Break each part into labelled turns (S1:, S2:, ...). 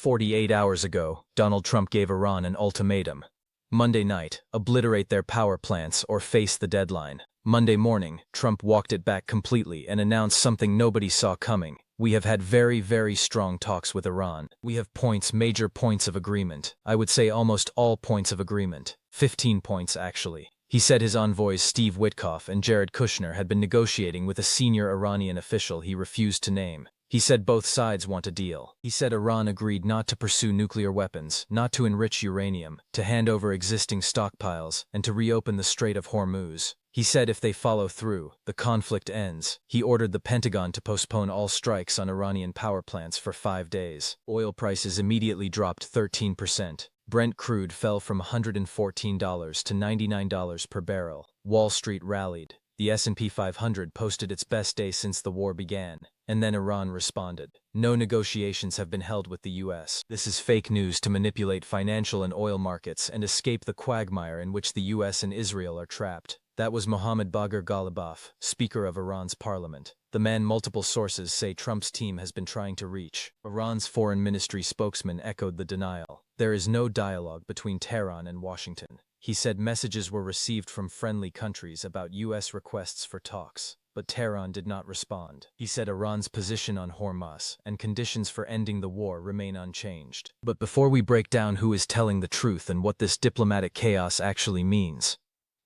S1: 48 hours ago, Donald Trump gave Iran an ultimatum. Monday night, obliterate their power plants or face the deadline. Monday morning, Trump walked it back completely and announced something nobody saw coming. We have had very strong talks with Iran. We have major points of agreement. I would say almost all points of agreement. 15 points, actually. He said his envoys Steve Witkoff and Jared Kushner had been negotiating with a senior Iranian official he refused to name. He said both sides want a deal. He said Iran agreed not to pursue nuclear weapons, not to enrich uranium, to hand over existing stockpiles, and to reopen the Strait of Hormuz. He said if they follow through, the conflict ends. He ordered the Pentagon to postpone all strikes on Iranian power plants for 5 days. Oil prices immediately dropped 13%. Brent crude fell from $114 to $99 per barrel. Wall Street rallied. The S&P 500 posted its best day since the war began, and then Iran responded. No negotiations have been held with the U.S. This is fake news to manipulate financial and oil markets and escape the quagmire in which the U.S. and Israel are trapped. That was Mohammad Bagher Ghalibaf, Speaker of Iran's parliament. The man multiple sources say Trump's team has been trying to reach. Iran's foreign ministry spokesman echoed the denial. There is no dialogue between Tehran and Washington. He said messages were received from friendly countries about U.S. requests for talks, but Tehran did not respond. He said Iran's position on Hormuz and conditions for ending the war remain unchanged. But before we break down who is telling the truth and what this diplomatic chaos actually means,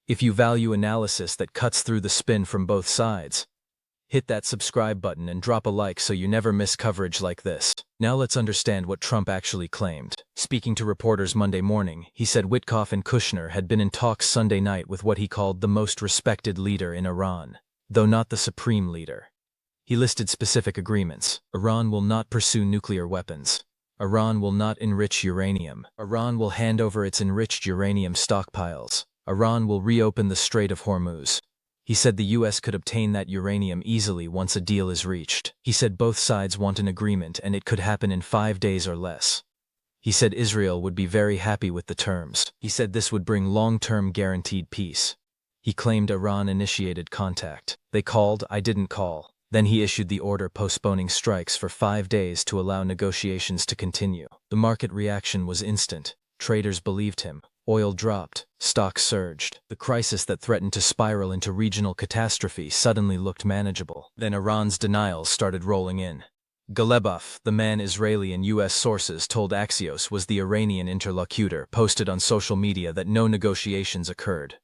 S1: if you value analysis that cuts through the spin from both sides, hit that subscribe button and drop a like so you never miss coverage like this. Now let's understand what Trump actually claimed. Speaking to reporters Monday morning, he said Witkoff and Kushner had been in talks Sunday night with what he called the most respected leader in Iran, though not the supreme leader. He listed specific agreements. Iran will not pursue nuclear weapons. Iran will not enrich uranium. Iran will hand over its enriched uranium stockpiles. Iran will reopen the Strait of Hormuz. He said the U.S. could obtain that uranium easily once a deal is reached. He said both sides want an agreement and it could happen in 5 days or less. He said Israel would be very happy with the terms. He said this would bring long-term guaranteed peace. He claimed Iran initiated contact. They called, I didn't call. Then he issued the order postponing strikes for 5 days to allow negotiations to continue. The market reaction was instant. Traders believed him. Oil dropped, stocks surged. The crisis that threatened to spiral into regional catastrophe suddenly looked manageable. Then Iran's denials started rolling in. Ghalibaf, the man Israeli and U.S. sources told Axios was the Iranian interlocutor, posted on social media that no negotiations occurred.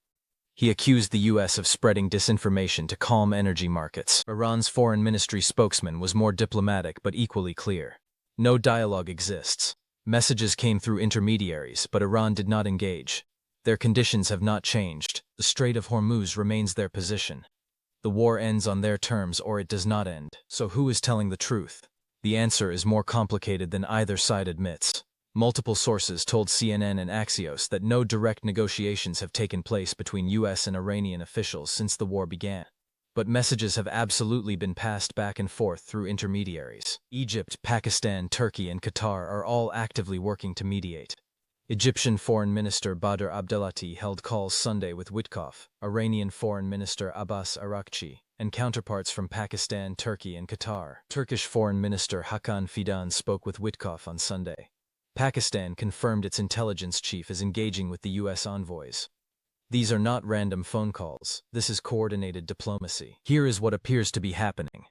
S1: He accused the U.S. of spreading disinformation to calm energy markets. Iran's foreign ministry spokesman was more diplomatic but equally clear. No dialogue exists. Messages came through intermediaries, but Iran did not engage. Their conditions have not changed. The Strait of Hormuz remains their position. The war ends on their terms or it does not end. So who is telling the truth? The answer is more complicated than either side admits. Multiple sources told CNN and Axios that no direct negotiations have taken place between U.S. and Iranian officials since the war began. But messages have absolutely been passed back and forth through intermediaries. Egypt, Pakistan, Turkey, and Qatar are all actively working to mediate. Egyptian Foreign Minister Badr Abdelati held calls Sunday with Witkoff, Iranian Foreign Minister Abbas Araghchi, and counterparts from Pakistan, Turkey, and Qatar. Turkish Foreign Minister Hakan Fidan spoke with Witkoff on Sunday. Pakistan confirmed its intelligence chief is engaging with the U.S. envoys. These are not random phone calls. This is coordinated diplomacy. Here is what appears to be happening.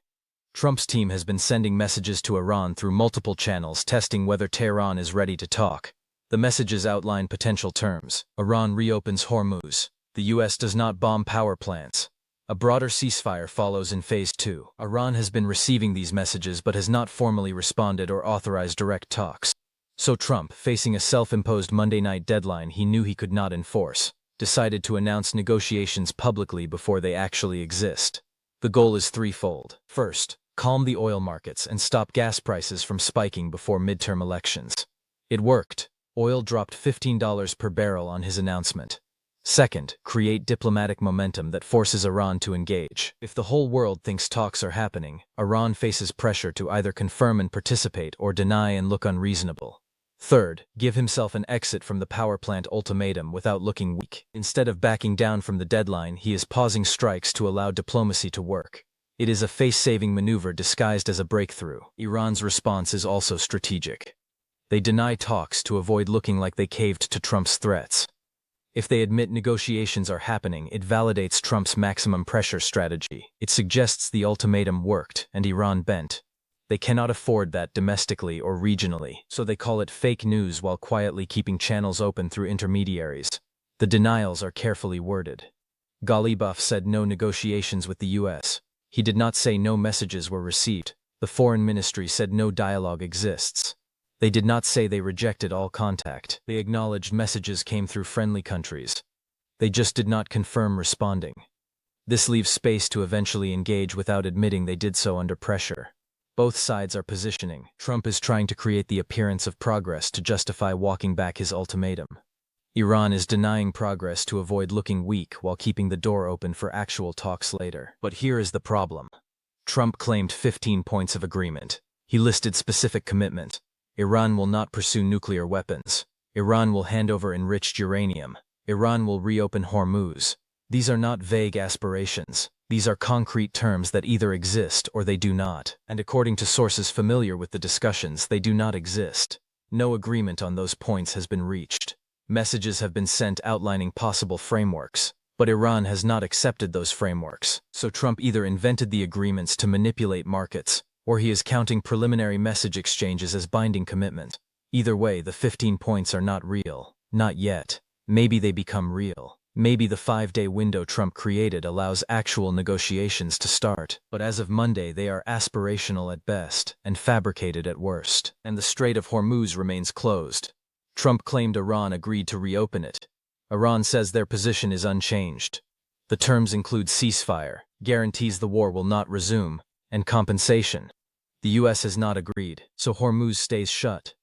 S1: Trump's team has been sending messages to Iran through multiple channels testing whether Tehran is ready to talk. The messages outline potential terms. Iran reopens Hormuz. The U.S. does not bomb power plants. A broader ceasefire follows in Phase 2. Iran has been receiving these messages but has not formally responded or authorized direct talks. So Trump, facing a self-imposed Monday night deadline he knew he could not enforce, decided to announce negotiations publicly before they actually exist. The goal is threefold. First, calm the oil markets and stop gas prices from spiking before midterm elections. It worked. Oil dropped $15 per barrel on his announcement. Second, create diplomatic momentum that forces Iran to engage. If the whole world thinks talks are happening, Iran faces pressure to either confirm and participate or deny and look unreasonable. Third, give himself an exit from the power plant ultimatum without looking weak. Instead of backing down from the deadline, he is pausing strikes to allow diplomacy to work. It is a face-saving maneuver disguised as a breakthrough. Iran's response is also strategic. They deny talks to avoid looking like they caved to Trump's threats. If they admit negotiations are happening, it validates Trump's maximum pressure strategy. It suggests the ultimatum worked and Iran bent. They cannot afford that domestically or regionally, so they call it fake news while quietly keeping channels open through intermediaries. The denials are carefully worded. Ghalibaf said no negotiations with the U.S. He did not say no messages were received. The Foreign Ministry said no dialogue exists. They did not say they rejected all contact. They acknowledged messages came through friendly countries. They just did not confirm responding. This leaves space to eventually engage without admitting they did so under pressure. Both sides are positioning. Trump is trying to create the appearance of progress to justify walking back his ultimatum. Iran is denying progress to avoid looking weak while keeping the door open for actual talks later. But here is the problem. Trump claimed 15 points of agreement. He listed specific commitment. Iran will not pursue nuclear weapons. Iran will hand over enriched uranium. Iran will reopen Hormuz. These are not vague aspirations. These are concrete terms that either exist or they do not. And according to sources familiar with the discussions, they do not exist. No agreement on those points has been reached. Messages have been sent outlining possible frameworks, but Iran has not accepted those frameworks. So Trump either invented the agreements to manipulate markets, or he is counting preliminary message exchanges as binding commitment. Either way, the 15 points are not real. Not yet. Maybe they become real. Maybe the 5-day window Trump created allows actual negotiations to start. But as of Monday, they are aspirational at best and fabricated at worst. And the Strait of Hormuz remains closed. Trump claimed Iran agreed to reopen it. Iran says their position is unchanged. The terms include ceasefire, guarantees the war will not resume, and compensation. The U.S. has not agreed, so Hormuz stays shut.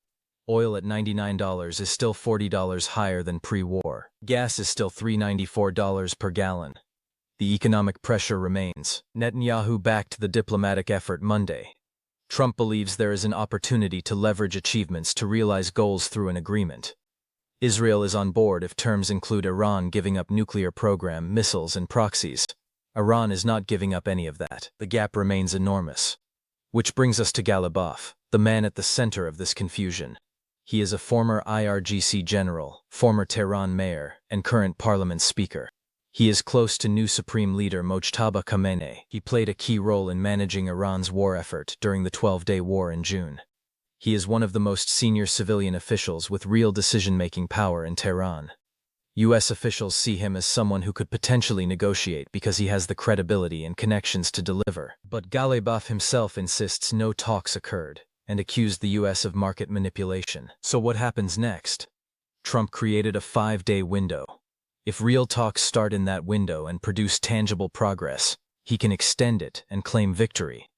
S1: Oil at $99 is still $40 higher than pre-war. Gas is still $3.94 per gallon. The economic pressure remains. Netanyahu backed the diplomatic effort Monday. Trump believes there is an opportunity to leverage achievements to realize goals through an agreement. Israel is on board if terms include Iran giving up nuclear program, missiles, and proxies. Iran is not giving up any of that. The gap remains enormous. Which brings us to Ghalibaf, the man at the center of this confusion. He is a former IRGC general, former Tehran mayor, and current parliament speaker. He is close to new Supreme Leader Mojtaba Khamenei. He played a key role in managing Iran's war effort during the 12-day war in June. He is one of the most senior civilian officials with real decision-making power in Tehran. U.S. officials see him as someone who could potentially negotiate because he has the credibility and connections to deliver. But Ghalibaf himself insists no talks occurred and accused the U.S. of market manipulation. So what happens next? Trump created a 5-day window. If real talks start in that window and produce tangible progress, he can extend it and claim victory.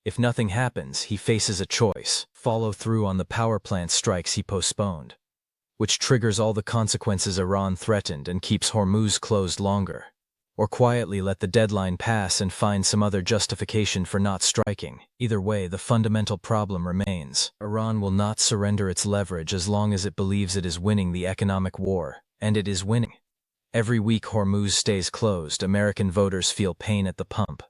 S1: If nothing happens, he faces a choice: follow through on the power plant strikes he postponed, which triggers all the consequences Iran threatened and keeps Hormuz closed longer, or quietly let the deadline pass and find some other justification for not striking. Either way, the fundamental problem remains. Iran will not surrender its leverage as long as it believes it is winning the economic war, and it is winning. Every week Hormuz stays closed, American voters feel pain at the pump.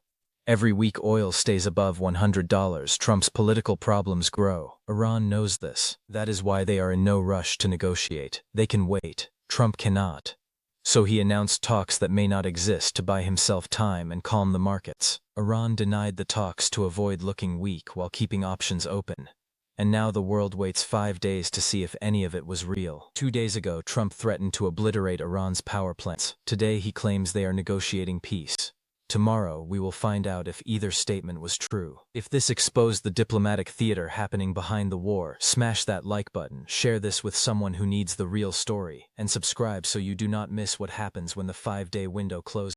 S1: Every week oil stays above $100, Trump's political problems grow. Iran knows this. That is why they are in no rush to negotiate. They can wait. Trump cannot. So he announced talks that may not exist to buy himself time and calm the markets. Iran denied the talks to avoid looking weak while keeping options open. And now the world waits 5 days to see if any of it was real. 2 days ago, Trump threatened to obliterate Iran's power plants. Today, he claims they are negotiating peace. Tomorrow, we will find out if either statement was true. If this exposed the diplomatic theater happening behind the war, smash that like button, share this with someone who needs the real story, and subscribe so you do not miss what happens when the 5-day window closes.